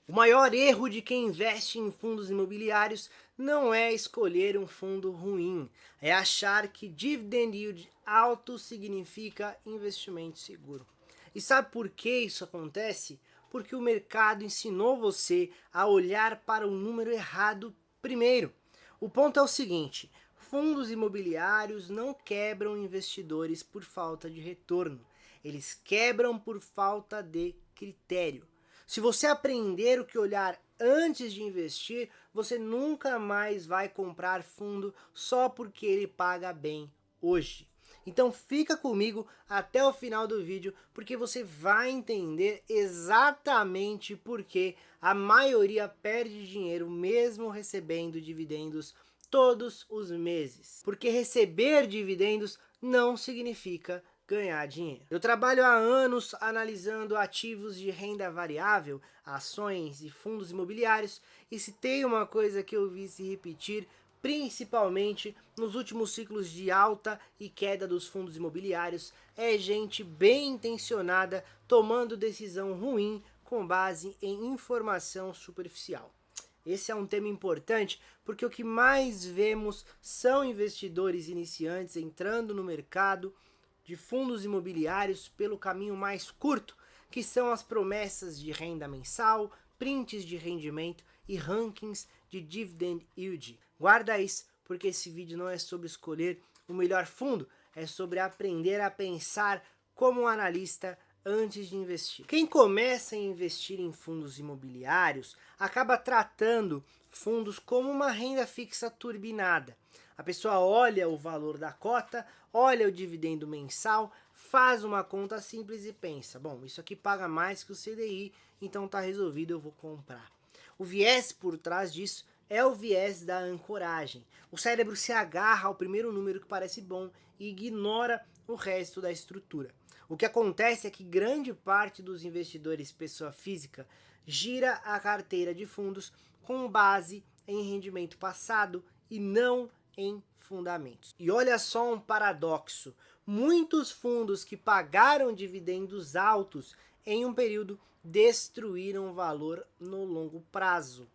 O maior erro de quem investe em fundos imobiliários não é escolher um fundo ruim, é achar que dividend yield alto significa investimento seguro. E sabe por que isso acontece? Porque o mercado ensinou você a olhar para o número errado primeiro. O ponto é o seguinte: fundos imobiliários não quebram investidores por falta de retorno, eles quebram por falta de critério. Se você aprender o que olhar antes de investir, você nunca mais vai comprar fundo só porque ele paga bem hoje. Então fica comigo até o final do vídeo, porque você vai entender exatamente por que a maioria perde dinheiro mesmo recebendo dividendos todos os meses. Porque receber dividendos não significa ganhar dinheiro. Eu trabalho há anos analisando ativos de renda variável, ações e fundos imobiliários, e se tem uma coisa que eu vi se repetir, principalmente nos últimos ciclos de alta e queda dos fundos imobiliários, é gente bem intencionada tomando decisão ruim com base em informação superficial. Esse é um tema importante porque o que mais vemos são investidores iniciantes entrando no mercado de fundos imobiliários pelo caminho mais curto, que são as promessas de renda mensal, prints de rendimento e rankings de dividend yield. Guarda isso, porque esse vídeo não é sobre escolher o melhor fundo, é sobre aprender a pensar como um analista antes de investir. Quem começa a investir em fundos imobiliários acaba tratando fundos como uma renda fixa turbinada. A pessoa olha o valor da cota, olha o dividendo mensal, faz uma conta simples e pensa: bom, isso aqui paga mais que o CDI, então tá resolvido, eu vou comprar. O viés por trás disso é o viés da ancoragem. O cérebro se agarra ao primeiro número que parece bom e ignora o resto da estrutura. O que acontece é que grande parte dos investidores pessoa física gira a carteira de fundos com base em rendimento passado e não em fundamentos. E olha só um paradoxo: muitos fundos que pagaram dividendos altos em um período destruíram valor no longo prazo.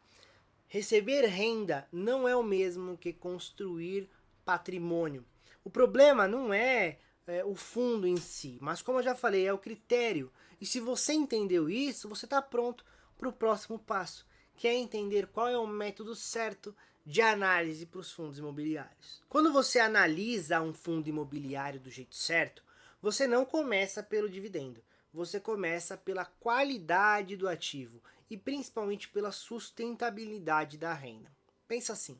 Receber renda não é o mesmo que construir patrimônio. O problema não é o fundo em si, mas como eu já falei, é o critério. E se você entendeu isso, você está pronto para o próximo passo, que é entender qual é o método certo de análise para os fundos imobiliários. Quando você analisa um fundo imobiliário do jeito certo, você não começa pelo dividendo, você começa pela qualidade do ativo e principalmente pela sustentabilidade da renda. Pensa assim: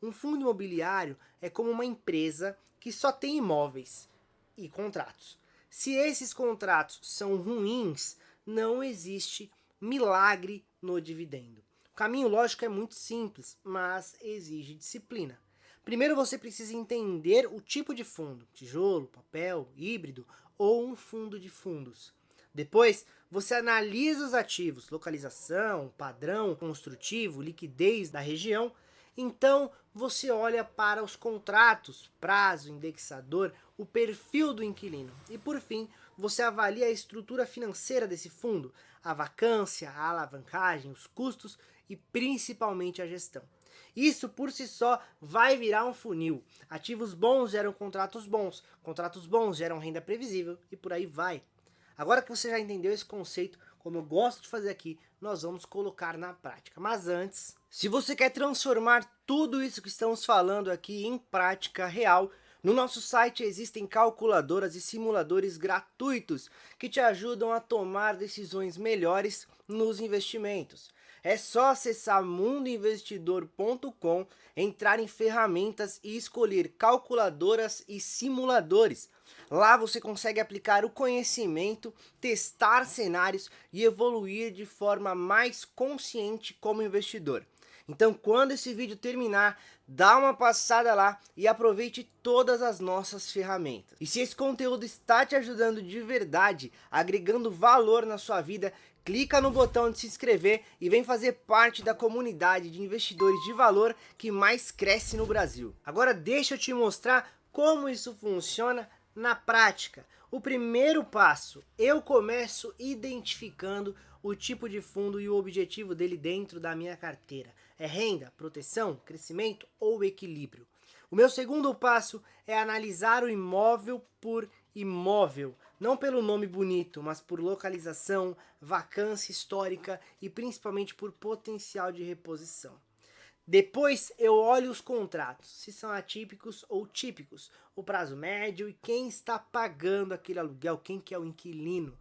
um fundo imobiliário é como uma empresa que só tem imóveis e contratos. Se esses contratos são ruins, não existe milagre no dividendo. O caminho lógico é muito simples, mas exige disciplina. Primeiro você precisa entender o tipo de fundo: tijolo, papel, híbrido ou um fundo de fundos. Depois, você analisa os ativos, localização, padrão construtivo, liquidez da região. Então, você olha para os contratos, prazo, indexador, o perfil do inquilino. E por fim, você avalia a estrutura financeira desse fundo, a vacância, a alavancagem, os custos e principalmente a gestão. Isso por si só vai virar um funil. Ativos bons geram contratos bons geram renda previsível e por aí vai. Agora que você já entendeu esse conceito, como eu gosto de fazer aqui, nós vamos colocar na prática. Mas antes, se você quer transformar tudo isso que estamos falando aqui em prática real, no nosso site existem calculadoras e simuladores gratuitos que te ajudam a tomar decisões melhores nos investimentos. É só acessar mundoinvestidor.com, entrar em ferramentas e escolher calculadoras e simuladores. Lá você consegue aplicar o conhecimento, testar cenários e evoluir de forma mais consciente como investidor. Então, quando esse vídeo terminar, dá uma passada lá e aproveite todas as nossas ferramentas. E se esse conteúdo está te ajudando de verdade, agregando valor na sua vida, clica no botão de se inscrever e vem fazer parte da comunidade de investidores de valor que mais cresce no Brasil. Agora deixa eu te mostrar como isso funciona na prática. O primeiro passo, eu começo identificando o tipo de fundo e o objetivo dele dentro da minha carteira. É renda, proteção, crescimento ou equilíbrio? O meu segundo passo é analisar o imóvel por imóvel, não pelo nome bonito, mas por localização, vacância histórica e principalmente por potencial de reposição. Depois eu olho os contratos, se são atípicos ou típicos, o prazo médio e quem está pagando aquele aluguel, quem que é o inquilino.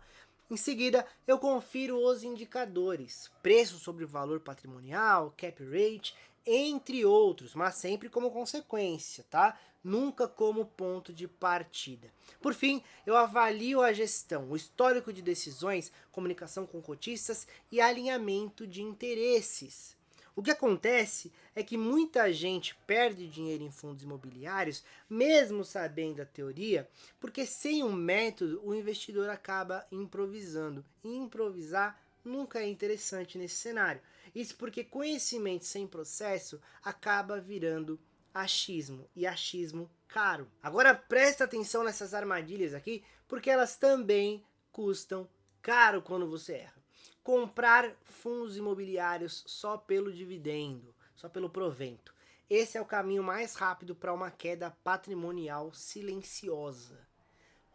Em seguida, eu confiro os indicadores, preço sobre o valor patrimonial, cap rate, entre outros, mas sempre como consequência, tá? Nunca como ponto de partida. Por fim, eu avalio a gestão, o histórico de decisões, comunicação com cotistas e alinhamento de interesses. O que acontece é que muita gente perde dinheiro em fundos imobiliários, mesmo sabendo a teoria, porque sem um método o investidor acaba improvisando. E improvisar nunca é interessante nesse cenário. Isso porque conhecimento sem processo acaba virando achismo, e achismo caro. Agora presta atenção nessas armadilhas aqui, porque elas também custam caro quando você erra. Comprar fundos imobiliários só pelo dividendo, só pelo provento. Esse é o caminho mais rápido para uma queda patrimonial silenciosa.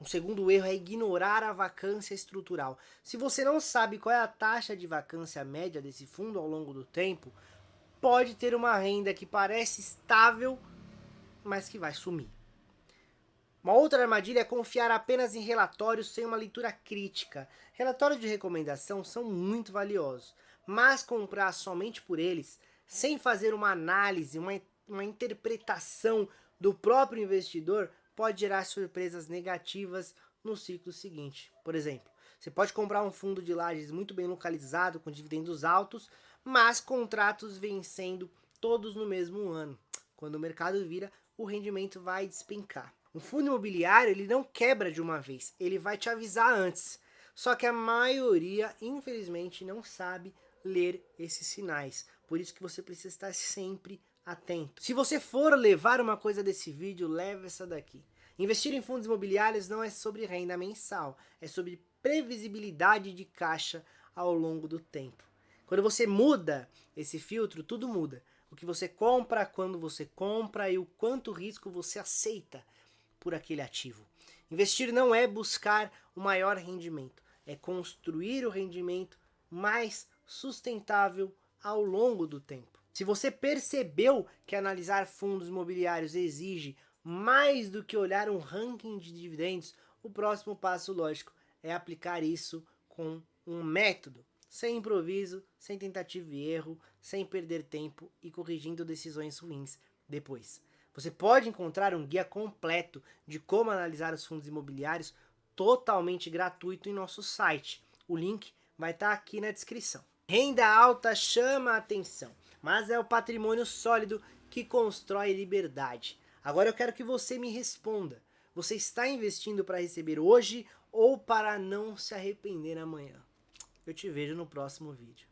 Um segundo erro é ignorar a vacância estrutural. Se você não sabe qual é a taxa de vacância média desse fundo ao longo do tempo, pode ter uma renda que parece estável, mas que vai sumir. Uma outra armadilha é confiar apenas em relatórios sem uma leitura crítica. Relatórios de recomendação são muito valiosos, mas comprar somente por eles, sem fazer uma análise, uma interpretação do próprio investidor, pode gerar surpresas negativas no ciclo seguinte. Por exemplo, você pode comprar um fundo de lajes muito bem localizado, com dividendos altos, mas contratos vencendo todos no mesmo ano. Quando o mercado vira, o rendimento vai despencar. Um fundo imobiliário, ele não quebra de uma vez, ele vai te avisar antes. Só que a maioria, infelizmente, não sabe ler esses sinais. Por isso que você precisa estar sempre atento. Se você for levar uma coisa desse vídeo, leve essa daqui. Investir em fundos imobiliários não é sobre renda mensal, é sobre previsibilidade de caixa ao longo do tempo. Quando você muda esse filtro, tudo muda. O que você compra, quando você compra e o quanto risco você aceita por aquele ativo. Investir não é buscar o maior rendimento, é construir o rendimento mais sustentável ao longo do tempo. Se você percebeu que analisar fundos imobiliários exige mais do que olhar um ranking de dividendos, o próximo passo, lógico, é aplicar isso com um método, sem improviso, sem tentativa e erro, sem perder tempo e corrigindo decisões ruins depois. Você pode encontrar um guia completo de como analisar os fundos imobiliários totalmente gratuito em nosso site. O link vai estar aqui na descrição. Renda alta chama a atenção, mas é o patrimônio sólido que constrói liberdade. Agora eu quero que você me responda. Você está investindo para receber hoje ou para não se arrepender amanhã? Eu te vejo no próximo vídeo.